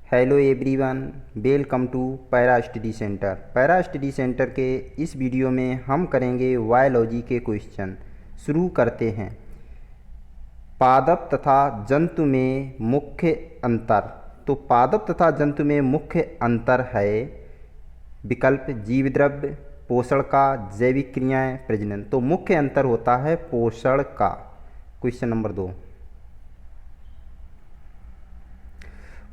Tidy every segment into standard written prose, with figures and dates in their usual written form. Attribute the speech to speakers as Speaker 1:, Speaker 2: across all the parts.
Speaker 1: Hello everyone, welcome to para study centre. Para study centre के इस video में हम करेंगे बायोलॉजी के क्वेश्चन। शुरू करते हैं। पादप तथा जंतु में मुख्य अंतर। तो पादप तथा जंतु में मुख्य अंतर है विकल्प जीवद्रव्य, पोषण का, जैविक क्रियाएं, प्रजनन। तो मुख्य अंतर होता है पोषण का। क्वेश्चन नंबर 2,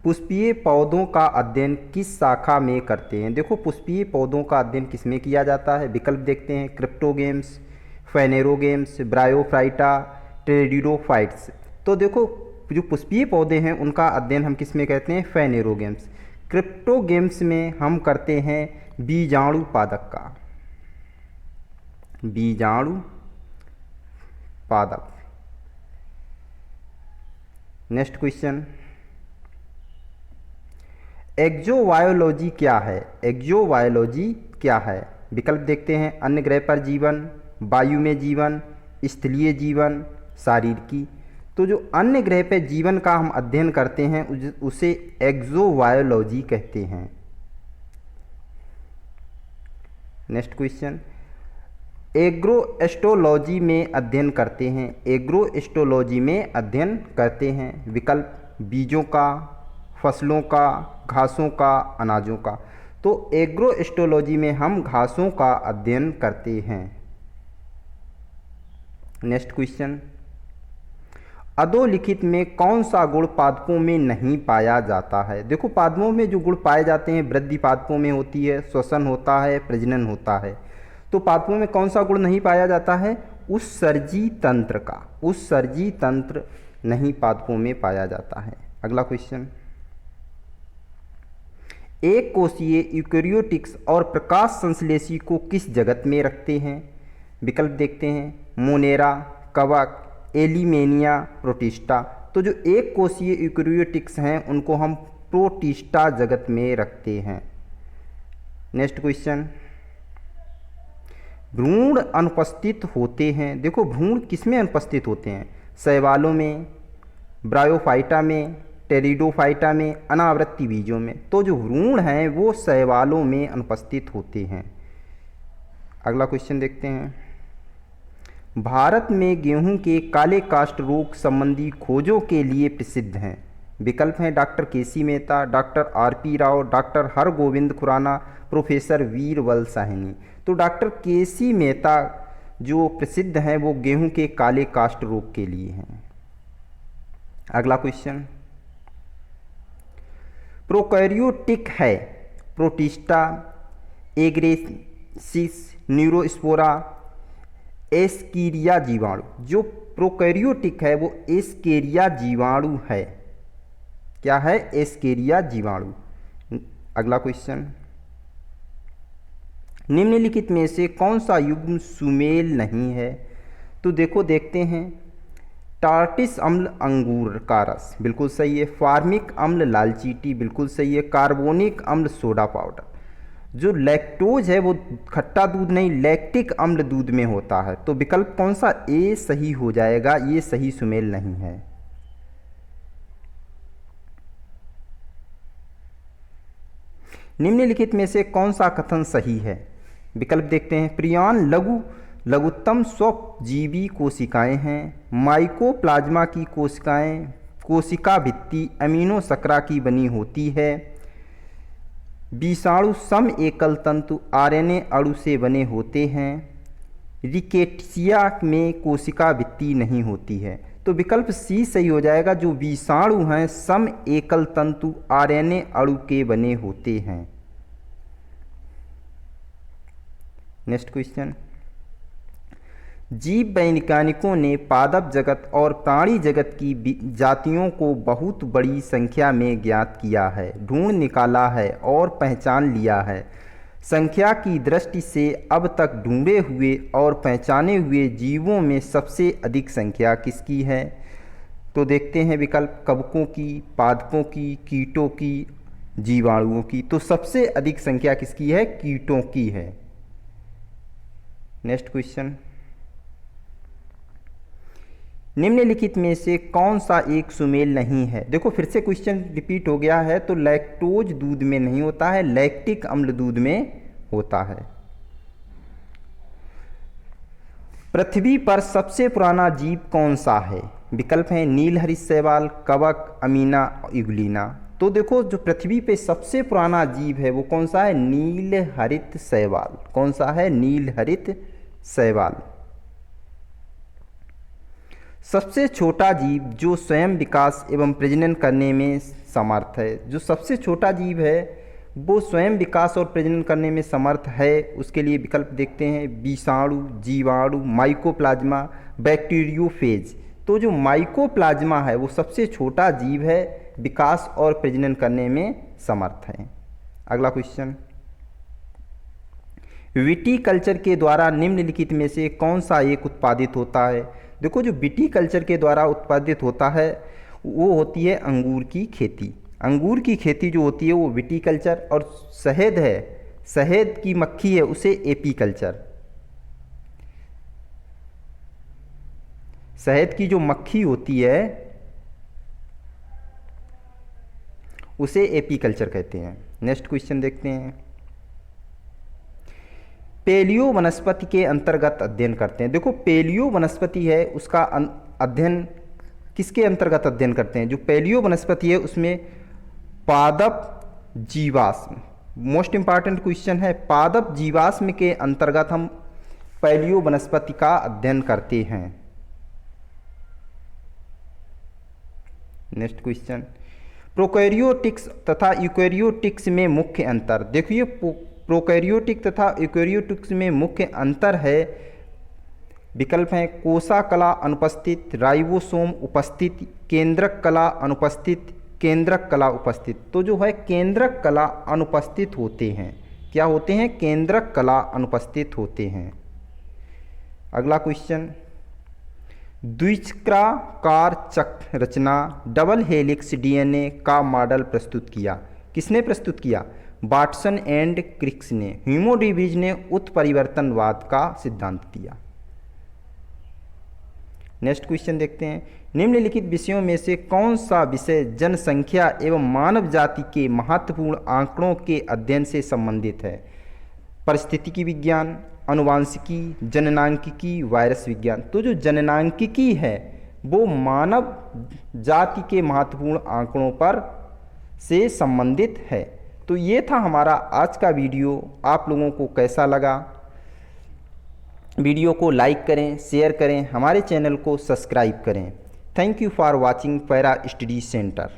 Speaker 1: पुष्पीय पौधों का अध्ययन किस शाखा में करते हैं। देखो, पुष्पीय पौधों का अध्ययन किस में किया जाता है। विकल्प देखते हैं, क्रिप्टोगेम्स, फेनेरोगेम्स, ब्रायोफाइटा, टेरिडोफाइट्स। तो देखो, जो पुष्पीय पौधे हैं उनका अध्ययन हम किस में करते हैं, फेनेरोगेम्स। क्रिप्टोगेम्स में हम करते हैं बीजाणु पादप का, बीजाणु पादप। नेक्स्ट क्वेश्चन, एक्सोबायोलॉजी क्या है। एक्सोबायोलॉजी क्या है। विकल्प देखते हैं, अन्य ग्रह पर जीवन, वायु में जीवन, स्थलीय जीवन, शारीरिकी। तो जो अन्य ग्रह पर जीवन का हम अध्ययन करते हैं उसे एक्सोबायोलॉजी कहते हैं। नेक्स्ट क्वेश्चन, एग्रोएस्ट्रोलॉजी में अध्ययन करते हैं। एग्रोएस्ट्रोलॉजी में अध्ययन करते हैं। विकल्प बीजों का, फसलों का, घासों का, अनाजों का। तो एग्रोएस्ट्रोलॉजी में हम घासों का अध्ययन करते हैं। नेक्स्ट क्वेश्चन, अधोलिखित में कौन सा गुण पादपों में नहीं पाया जाता है। देखो, पादपों में जो गुण पाए जाते हैं वृद्धि पादपों में होती है, श्वसन होता है, प्रजनन होता है। तो पादपों में कौन सा गुण नहीं पाया जाता है, उत्सर्जी तंत्र का। उत्सर्जी तंत्र नहीं पादपों में पाया जाता है। अगला क्वेश्चन, एक कोशीय यूकेरियोटिक्स और प्रकाश संश्लेषी को किस जगत में रखते हैं। विकल्प देखते हैं, मोनेरा, कवक, एलिमेनिया, प्रोटिस्टा। तो जो एक कोशीय यूकेरियोटिक्स हैं उनको हम प्रोटिस्टा जगत में रखते हैं। नेक्स्ट क्वेश्चन, भ्रूण अनुपस्थित होते हैं। देखो, भ्रूण किसमें अनुपस्थित होते हैं, शैवालों में, ब्रायोफाइटा में, टेरिडोफाइटा में, अनावृत्ति बीजों में। तो जो भ्रूण हैं वो शैवालों में अनुपस्थित होते हैं। अगला क्वेश्चन देखते हैं, भारत में गेहूं के काले काष्ठ रोग संबंधी खोजों के लिए प्रसिद्ध हैं। विकल्प हैं, doctor K C Mehta, doctor R P Rao, doctor Hargobind Khorana, professor Birbal Sahni. तो डॉक्टर केसी मेहता जो प्रसिद्ध हैं वो गेहूं के काले काष्ठ रोग के लिए हैं। अगला क्वेश्चन, प्रोकैरियोटिक है प्रोटिस्टा, एग्रेसिस, न्यूरोस्पोरा, एस्केरिया जीवाणु। जो प्रोकैरियोटिक है वो एस्केरिया जीवाणु है। क्या है, एस्केरिया जीवाणु। अगला क्वेश्चन, निम्नलिखित में से कौन सा युग्म सुमेल नहीं है। तो देखो, देखते हैं, टार्टिस अम्ल अंगूर का रस, बिल्कुल सही है। फार्मिक अम्ल लाल चींटी, बिल्कुल सही है। कार्बोनिक अम्ल सोडा पाउडर। जो लैक्टोज है वो खट्टा दूध नहीं, लैक्टिक अम्ल दूध में होता है। तो विकल्प कौन सा, ए सही हो जाएगा, ये सही सुमेल नहीं है। निम्नलिखित में से कौन सा कथन सही है। विकल्प देखते हैं, प्रियॉन लघुत्तम स्वजीवी कोशिकाएं हैं। माइकोप्लाज्मा की कोशिकाएं कोशिका भित्ति अमीनो शर्करा की बनी होती है। विषाणु सम एकल तंतु आरएनए अणु से बने होते हैं। रिकेट्सिया में कोशिका भित्ति नहीं होती है। तो विकल्प सी सही हो जाएगा, जो विषाणु हैं सम एकल तंतु आरएनए अणु के बने होते हैं। नेक्स्ट क्वेश्चन, जीव वैज्ञानिकों ने पादप जगत और प्राणी जगत की जातियों को बहुत बड़ी संख्या में ज्ञात किया है, ढूंढ निकाला है और पहचान लिया है। संख्या की दृष्टि से अब तक ढूंढे हुए और पहचाने हुए जीवों में सबसे अधिक संख्या किसकी है। तो देखते हैं विकल्प, कवकों की, पादपों की, कीटों की, जीवाणुओं की। तो सबसे अधिक संख्या किसकी है, कीटों की है। नेक्स्ट क्वेश्चन, निम्नलिखित में से कौन सा एक सुमेल नहीं है? देखो फिर से क्वेश्चन रिपीट हो गया है। तो लैक्टोज दूध में नहीं होता है, लैक्टिक अम्ल दूध में होता है। पृथ्वी पर सबसे पुराना जीव कौन सा है? विकल्प हैं नीलहरित शैवाल, कवक, अमीना, युगलीना। तो देखो जो पृथ्वी पे सबसे पुराना जीव है वो कौन सा है? नीलहरित शैवाल। कौन सा है? नीलहरित शैवाल। सबसे छोटा जीव जो स्वयं विकास एवं प्रजनन करने में समर्थ है। जो सबसे छोटा जीव है वो स्वयं विकास और प्रजनन करने में समर्थ है, उसके लिए विकल्प देखते हैं विषाणु, जीवाणु, माइकोप्लाज्मा, बैक्टीरियोफेज। तो जो माइकोप्लाज्मा है वो सबसे छोटा जीव है, विकास और प्रजनन करने में समर्थ है। अगला क्वेश्चन, विटीकल्चर के द्वारा निम्नलिखित में से कौन सा एक उत्पादित होता है? देखो जो विटीकल्चर के द्वारा उत्पादित होता है वो होती है अंगूर की खेती। अंगूर की खेती जो होती है वो विटीकल्चर, और शहद है, शहद की मक्खी है, उसे एपीकल्चर। शहद की जो मक्खी होती है उसे एपीकल्चर कहते हैं। नेक्स्ट क्वेश्चन देखते हैं, पेलियो वनस्पति के अंतर्गत अध्ययन करते हैं। देखो पेलियो वनस्पति है उसका अध्ययन किसके अंतर्गत अध्ययन करते हैं? जो पेलियो वनस्पति है उसमें पादप जीवाश्म, मोस्ट इंपॉर्टेंट क्वेश्चन है, पादप जीवाश्म के अंतर्गत हम पेलियो वनस्पति का अध्ययन करते हैं। नेक्स्ट क्वेश्चन, प्रोकैरियोटिक्स तथा यूकैरियोटिक्स में मुख्य अंतर। देखिए प्रोकैरियोटिक तथा यूकैरियोटिक्स में मुख्य अंतर है, विकल्प हैं कोशा कला अनुपस्थित, राइबोसोम उपस्थित, केंद्रक कला अनुपस्थित, केंद्रक कला उपस्थित। तो जो है केंद्रक कला अनुपस्थित होते हैं। क्या होते हैं? केंद्रक कला अनुपस्थित होते हैं। अगला क्वेश्चन, द्विचक्राकार चक्र रचना डबल हेलिक्स डीएनए का मॉडल प्रस्तुत किया। किसने प्रस्तुत किया? वाटसन एंड क्रिक्स ने। ह्यूमोडिविज ने उत्परिवर्तनवाद का सिद्धांत दिया। नेक्स्ट क्वेश्चन देखते हैं, निम्नलिखित विषयों में से कौन सा विषय जनसंख्या एवं मानव जाति के महत्वपूर्ण आंकड़ों के अध्ययन से संबंधित है? परिस्थितिकी विज्ञान, आनुवांशिकी, जननांकिकी, वायरस विज्ञान। तो जो जननांकिकी है वो मानव जाति के महत्वपूर्ण आंकड़ों पर से संबंधित है। तो ये था हमारा आज का वीडियो। आप लोगों को कैसा लगा? वीडियो को लाइक करें, शेयर करें, हमारे चैनल को सब्सक्राइब करें। Thank you for watching para study centre.